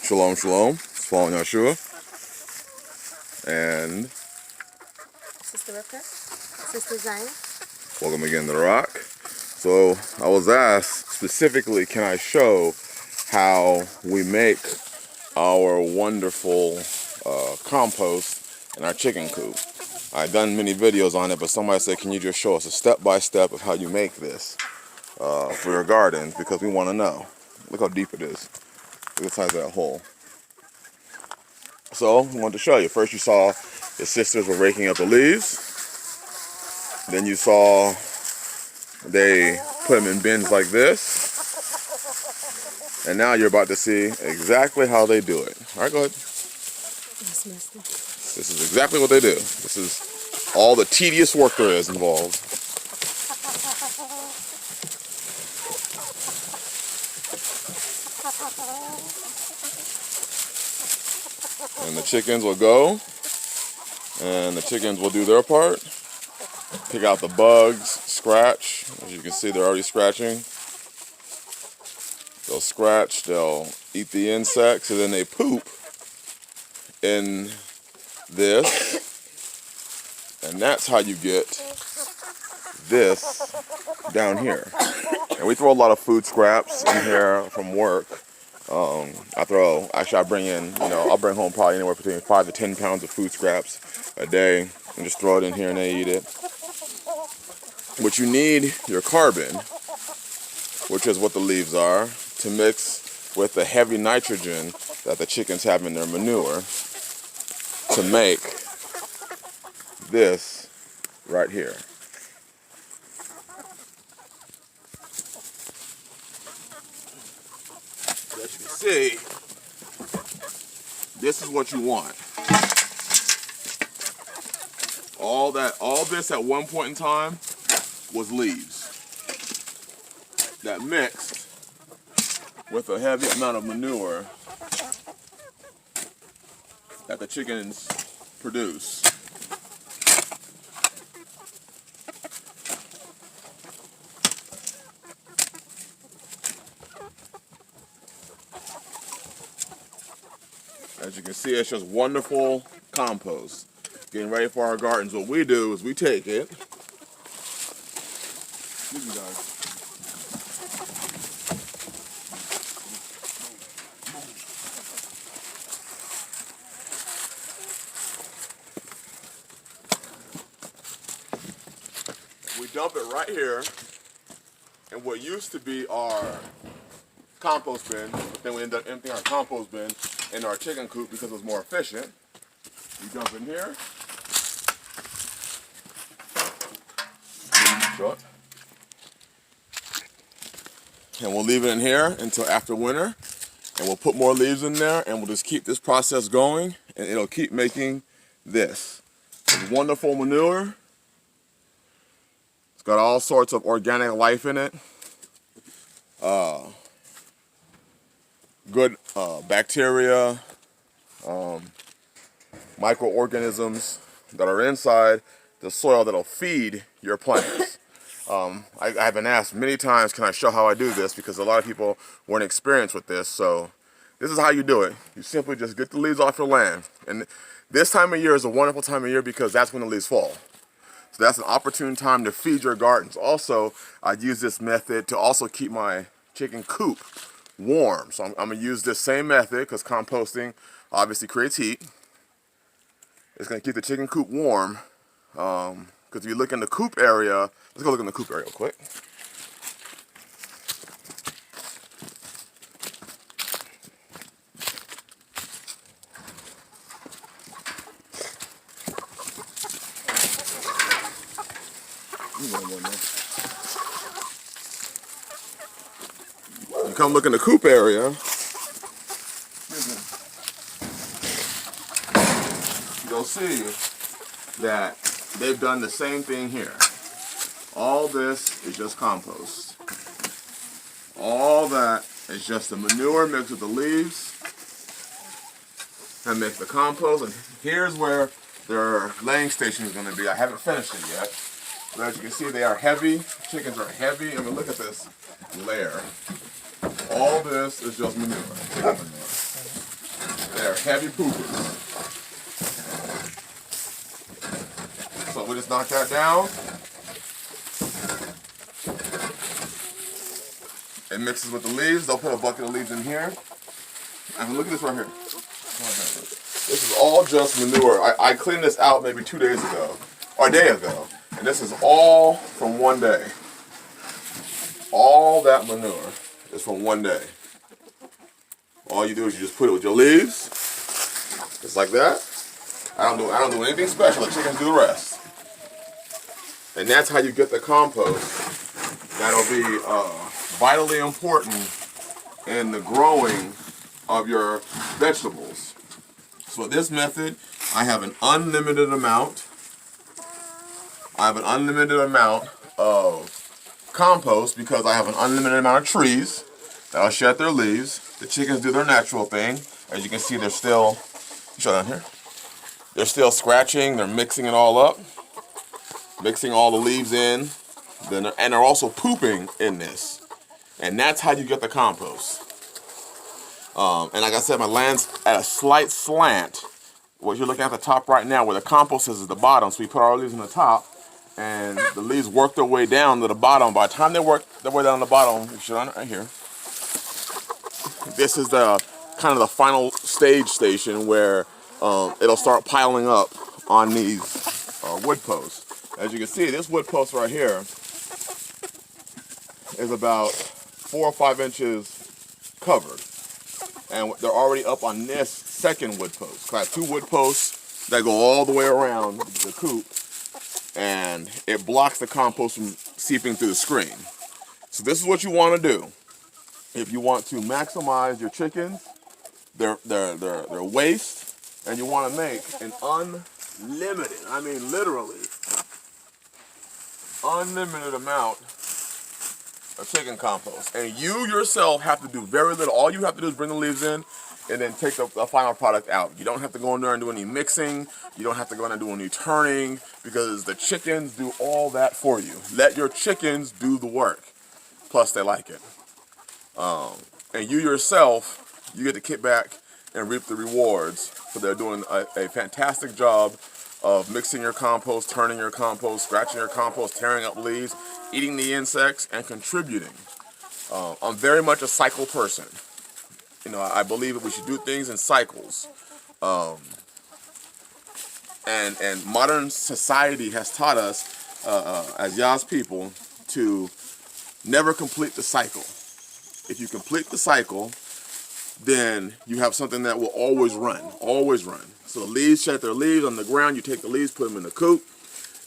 Shalom, shalom. It's following Yeshua. And Sister Rivka, Sister Zion. Welcome again to the Rock. So I was asked specifically, can I show how we make our wonderful compost in our chicken coop? I've done many videos on it, but somebody said, can you just show us a step-by-step of how you make this for your gardens, because we want to know. Look how deep it is. Look at the size of that hole. So I wanted to show you. First you saw the sisters were raking up the leaves. Then you saw they put them in bins like this. And now you're about to see exactly how they do it. All right, go ahead. This is exactly what they do. This is all the tedious work there is involved. And the chickens will go, and the chickens will do their part. Pick out the bugs, scratch. As you can see, they're already scratching. They'll scratch, they'll eat the insects, and then they poop in this. And that's how you get this down here. And we throw a lot of food scraps in here from work. I bring in, I'll bring home probably anywhere between 5 to 10 pounds of food scraps a day and just throw it in here and they eat it. But you need your carbon, which is what the leaves are, to mix with the heavy nitrogen that the chickens have in their manure to make this right here. As you can see, this is what you want. All this at one point in time was leaves that mixed with a heavy amount of manure that the chickens produce. As you can see, it's just wonderful compost. Getting ready for our gardens. What we do is we take it. Excuse me, guys. We dump it right here in what used to be our compost bin, but then we end up emptying our compost bin in our chicken coop because it was more efficient. You dump in here. Short. And we'll leave it in here until after winter. And we'll put more leaves in there and we'll just keep this process going and it'll keep making this. It's wonderful manure. It's got all sorts of organic life in it. Good bacteria, microorganisms that are inside the soil that'll feed your plants. I've been asked many times, can I show how I do this? Because a lot of people weren't experienced with this. So this is how you do it. You simply just get the leaves off your land. And this time of year is a wonderful time of year because that's when the leaves fall. So that's an opportune time to feed your gardens. Also, I use this method to also keep my chicken coop warm. So I'm going to use this same method because composting obviously creates heat. It's going to keep the chicken coop warm. Because if you look in the coop area, let's go look in the coop area real quick. You come look in the coop area. You'll see that they've done the same thing here. All this is just compost. All that is just the manure mixed with the leaves and make the compost. And here's where their laying station is going to be. I haven't finished it yet. But as you can see, they are heavy. Chickens are heavy. I mean, look at this layer. All this is just manure. They're heavy poopers. So we just knock that down. It mixes with the leaves. They'll put a bucket of leaves in here. And look at this right here. This is all just manure. I cleaned this out maybe 2 days ago, or a day ago. And this is all from one day. All that manure is from one day. All you do is you just put it with your leaves, just like that. I don't do anything special. The chickens do the rest. And that's how you get the compost that'll be vitally important in the growing of your vegetables. So with this method, I have an unlimited amount. Of compost because I have an unlimited amount of trees that'll shed their leaves. The chickens do their natural thing. As you can see, they're still, show down here. They're still scratching. They're mixing it all up, mixing all the leaves in. And they're also pooping in this. And that's how you get the compost. And like I said, my land's at a slight slant. What you're looking at the top right now, where the compost is at the bottom. So we put our leaves on the top, and the leaves work their way down to the bottom. By the time they work their way down to the bottom, you should right here. This is the kind of the final station where it'll start piling up on these wood posts. As you can see, this wood post right here is about 4 or 5 inches covered. And they're already up on this second wood post. I have 2 wood posts that go all the way around the coop, and it blocks the compost from seeping through the screen. So this is what you want to do. If you want to maximize your chickens, their waste, and you want to make an unlimited, I mean literally, unlimited amount of chicken compost. And you yourself have to do very little. All you have to do is bring the leaves in and then take the final product out. You don't have to go in there and do any mixing. You don't have to go in and do any turning, because the chickens do all that for you. Let your chickens do the work. Plus they like it. And you yourself, you get to kick back and reap the rewards. So they're doing a fantastic job of mixing your compost, turning your compost, scratching your compost, tearing up leaves, eating the insects, and contributing. I'm very much a cycle person. You know, I believe that we should do things in cycles. And modern society has taught us, as Yah's people, to never complete the cycle. If you complete the cycle, then you have something that will always run, always run. So the leaves shed their leaves on the ground. You take the leaves, put them in the coop.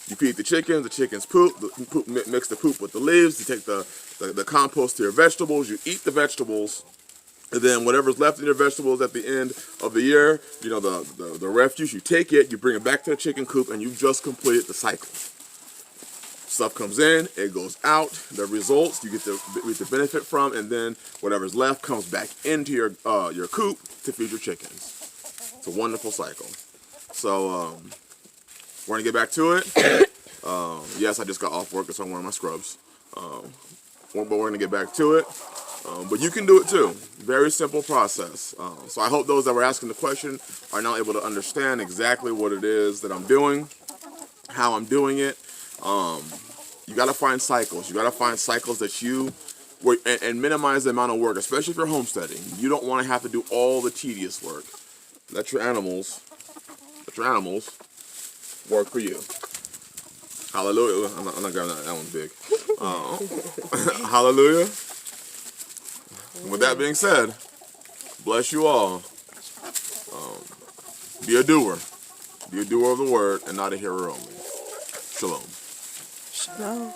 You feed the chickens poop. The poop mix the poop with the leaves. You take the compost to your vegetables. You eat the vegetables. And then whatever's left in your vegetables at the end of the year, you know, the refuse, you take it, you bring it back to the chicken coop, and you've just completed the cycle. Stuff comes in, it goes out, the results you get to benefit from, and then whatever's left comes back into your coop to feed your chickens. It's a wonderful cycle. So we're gonna get back to it. Yes, I just got off work, so I'm wearing my scrubs. But we're gonna get back to it. But you can do it too. Very simple process. So I hope those that were asking the question are now able to understand exactly what it is that I'm doing, how I'm doing it. You got to find cycles. You got to find cycles that and minimize the amount of work, especially if you're homesteading. You don't want to have to do all the tedious work. Let your animals work for you. Hallelujah. I'm not grabbing that. That one's big. Hallelujah. With that being said, bless you all. Be a doer. Be a doer of the word and not a hearer only. Shalom. Shalom.